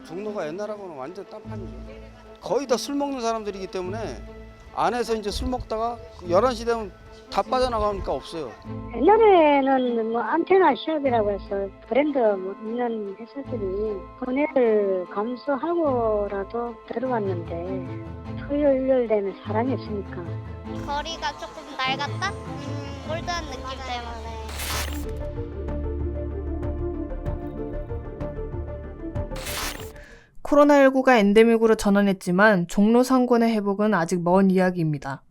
종로가 옛날하고는 완전 딴판이죠. 거의 다 술 먹는 사람들이기 때문에 안에서 이제 술 먹다가 11시 되면 다 빠져나가니까 없어요. 옛날에는 뭐 안테나 시업이라고 해서 브랜드 뭐 있는 회사들이 분해를 감수하고라도 들어왔는데 토요일 일요일 되면 사람이 없으니까 거리가 조금 낡았다? 올드한 느낌 때문에. 코로나19가 엔데믹으로 전환했지만 종로 상권의 회복은 아직 먼 이야기입니다.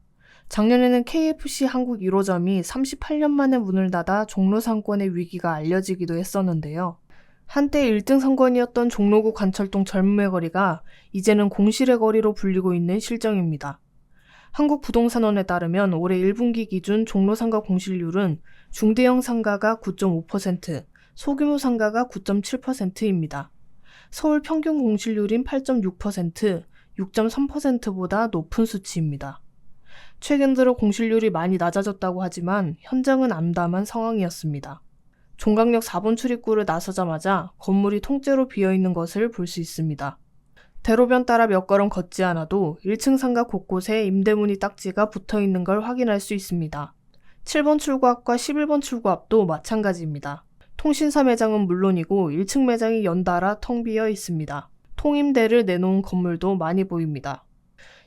작년에는 KFC 한국 1호점이 38년 만에 문을 닫아 종로 상권의 위기가 알려지기도 했었는데요. 한때 1등 상권이었던 종로구 관철동 젊음의 거리가 이제는 공실의 거리로 불리고 있는 실정입니다. 한국부동산원에 따르면 올해 1분기 기준 종로 상가 공실률은 중대형 상가가 9.5%, 소규모 상가가 9.7%입니다. 서울 평균 공실률인 8.6%, 6.3%보다 높은 수치입니다. 최근 들어 공실률이 많이 낮아졌다고 하지만 현장은 암담한 상황이었습니다. 종각역 4번 출입구를 나서자마자 건물이 통째로 비어있는 것을 볼 수 있습니다. 대로변 따라 몇 걸음 걷지 않아도 1층 상가 곳곳에 임대문의 딱지가 붙어있는 걸 확인할 수 있습니다. 7번 출구 앞과 11번 출구 앞도 마찬가지입니다. 통신사 매장은 물론이고 1층 매장이 연달아 텅 비어 있습니다. 통임대를 내놓은 건물도 많이 보입니다.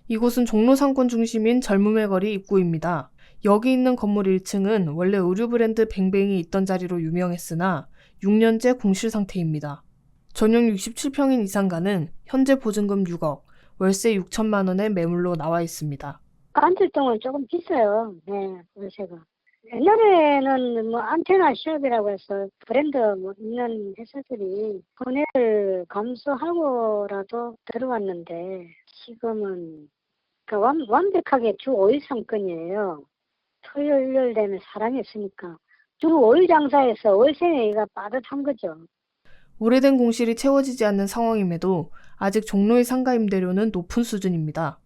이곳은 종로 상권 중심인 젊음의 거리 입구입니다. 여기 있는 건물 1층은 원래 의류 브랜드 뱅뱅이 있던 자리로 유명했으나 6년째 공실 상태입니다. 전용 67평인 이 상가는 현재 보증금 6억, 월세 6천만 원의 매물로 나와 있습니다. 관철동은 조금 비싸요. 네, 월세가. 옛날에는 뭐 안테나 시업이라고 해서 브랜드 뭐 있는 회사들이 분해를 감수하고라도 들어왔는데 지금은 완벽하게 주 5일 상권이에요. 토요일 일요일 되면 사람이 없으니까 주 5일 장사에서 월세 내기가 빠듯한 거죠. 오래된 공실이 채워지지 않는 상황임에도 아직 종로의 상가 임대료는 높은 수준입니다.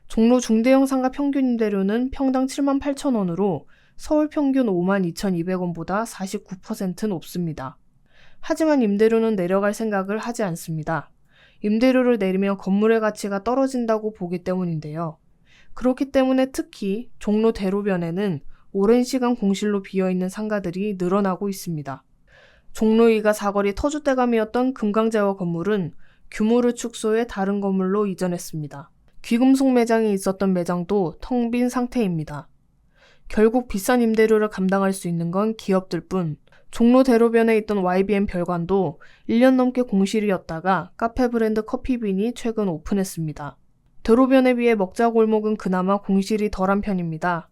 종로 중대형 상가 평균 임대료는 평당 7만 8천 원으로 서울 평균 5만 2,200원보다 49% 높습니다. 하지만 임대료는 내려갈 생각을 하지 않습니다. 임대료를 내리면 건물의 가치가 떨어진다고 보기 때문인데요. 그렇기 때문에 특히 종로 대로변에는 오랜 시간 공실로 비어있는 상가들이 늘어나고 있습니다. 종로 2가 사거리 터줏대감이었던 금강제와 건물은 규모를 축소해 다른 건물로 이전했습니다. 귀금속 매장이 있었던 매장도 텅 빈 상태입니다. 결국 비싼 임대료를 감당할 수 있는 건 기업들 뿐, 종로 대로변에 있던 YBM 별관도 1년 넘게 공실이었다가 카페 브랜드 커피빈이 최근 오픈했습니다. 대로변에 비해 먹자골목은 그나마 공실이 덜한 편입니다.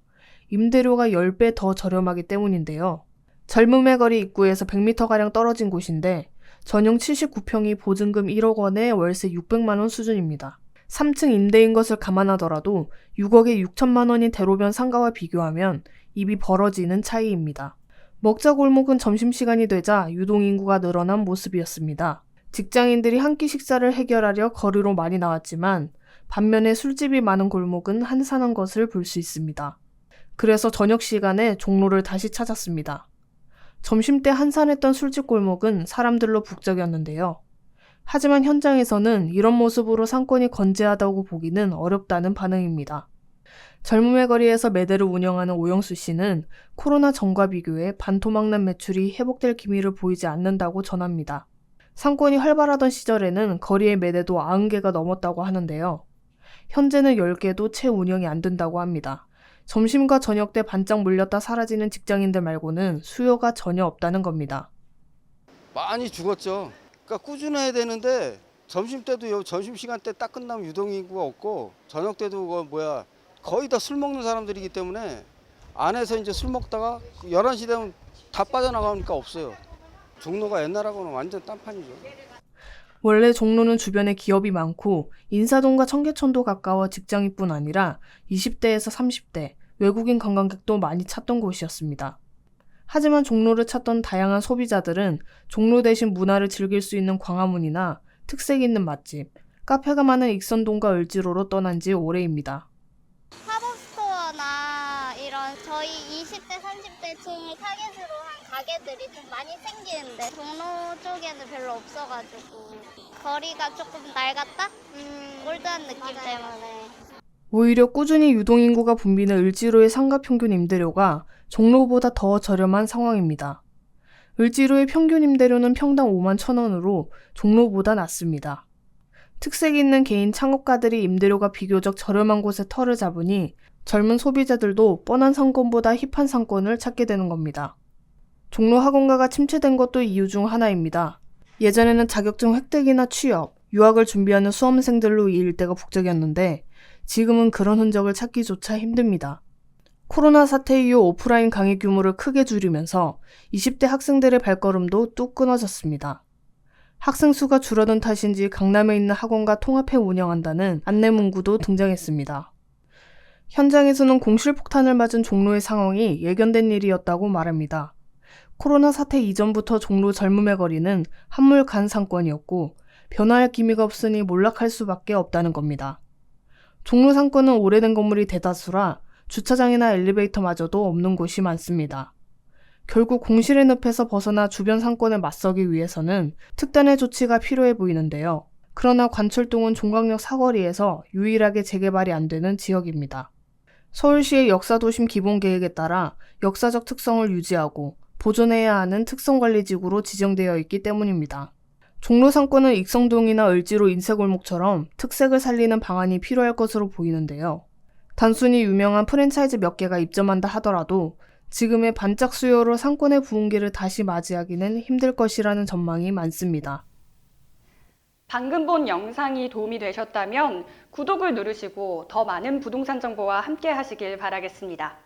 임대료가 10배 더 저렴하기 때문인데요. 젊음의 거리 입구에서 100m가량 떨어진 곳인데 전용 79평이 보증금 1억 원에 월세 600만 원 수준입니다. 3층 임대인 것을 감안하더라도 6억에 6천만 원인 대로변 상가와 비교하면 입이 벌어지는 차이입니다. 먹자골목은 점심시간이 되자 유동인구가 늘어난 모습이었습니다. 직장인들이 한 끼 식사를 해결하려 거리로 많이 나왔지만 반면에 술집이 많은 골목은 한산한 것을 볼 수 있습니다. 그래서 저녁 시간에 종로를 다시 찾았습니다. 점심때 한산했던 술집 골목은 사람들로 북적였는데요. 하지만 현장에서는 이런 모습으로 상권이 건재하다고 보기는 어렵다는 반응입니다. 젊음의 거리에서 매대를 운영하는 오영수 씨는 코로나 전과 비교해 반토막난 매출이 회복될 기미를 보이지 않는다고 전합니다. 상권이 활발하던 시절에는 거리의 매대도 90개가 넘었다고 하는데요. 현재는 10개도 채 운영이 안 된다고 합니다. 점심과 저녁 때 반짝 몰렸다 사라지는 직장인들 말고는 수요가 전혀 없다는 겁니다. 많이 죽었죠. 그러니까 꾸준해야 되는데 점심때도 점심시간 때 딱 끝나면 유동인구가 없고 저녁 때도 거의 다 술 먹는 사람들이기 때문에 안에서 이제 술 먹다가 11시 되면 다 빠져나가니까 없어요. 종로가 옛날하고는 완전 딴판이죠. 원래 종로는 주변에 기업이 많고 인사동과 청계천도 가까워 직장인뿐 아니라 20대에서 30대, 외국인 관광객도 많이 찾던 곳이었습니다. 하지만 종로를 찾던 다양한 소비자들은 종로 대신 문화를 즐길 수 있는 광화문이나 특색 있는 맛집, 카페가 많은 익선동과 을지로로 떠난 지 오래입니다. 팝업스토어나 이런 저희 20대, 30대 층을 타겟으로 한 가게들이 좀 많이 생기는데 종로 쪽에는 별로 없어가지고 거리가 조금 낡았다? 올드한 느낌 때문에. 오히려 꾸준히 유동인구가 붐비는 을지로의 상가 평균 임대료가 종로보다 더 저렴한 상황입니다. 을지로의 평균 임대료는 평당 5만 1,000원으로 종로보다 낮습니다. 특색 있는 개인 창업가들이 임대료가 비교적 저렴한 곳에 터를 잡으니 젊은 소비자들도 뻔한 상권보다 힙한 상권을 찾게 되는 겁니다. 종로 학원가가 침체된 것도 이유 중 하나입니다. 예전에는 자격증 획득이나 취업, 유학을 준비하는 수험생들로 이 일대가 북적였는데 지금은 그런 흔적을 찾기조차 힘듭니다. 코로나 사태 이후 오프라인 강의 규모를 크게 줄이면서 20대 학생들의 발걸음도 뚝 끊어졌습니다. 학생 수가 줄어든 탓인지 강남에 있는 학원과 통합해 운영한다는 안내문구도 등장했습니다. 현장에서는 공실폭탄을 맞은 종로의 상황이 예견된 일이었다고 말합니다. 코로나 사태 이전부터 종로 젊음의 거리는 한물 간 상권이었고 변화할 기미가 없으니 몰락할 수밖에 없다는 겁니다. 종로 상권은 오래된 건물이 대다수라 주차장이나 엘리베이터마저도 없는 곳이 많습니다. 결국 공실의 늪에서 벗어나 주변 상권에 맞서기 위해서는 특단의 조치가 필요해 보이는데요. 그러나 관철동은 종각역 사거리에서 유일하게 재개발이 안 되는 지역입니다. 서울시의 역사도심 기본계획에 따라 역사적 특성을 유지하고 보존해야 하는 특성관리지구로 지정되어 있기 때문입니다. 종로 상권은 익성동이나 을지로 인쇄골목처럼 특색을 살리는 방안이 필요할 것으로 보이는데요. 단순히 유명한 프랜차이즈 몇 개가 입점한다 하더라도 지금의 반짝 수요로 상권의 부흥기를 다시 맞이하기는 힘들 것이라는 전망이 많습니다. 방금 본 영상이 도움이 되셨다면 구독을 누르시고 더 많은 부동산 정보와 함께 하시길 바라겠습니다.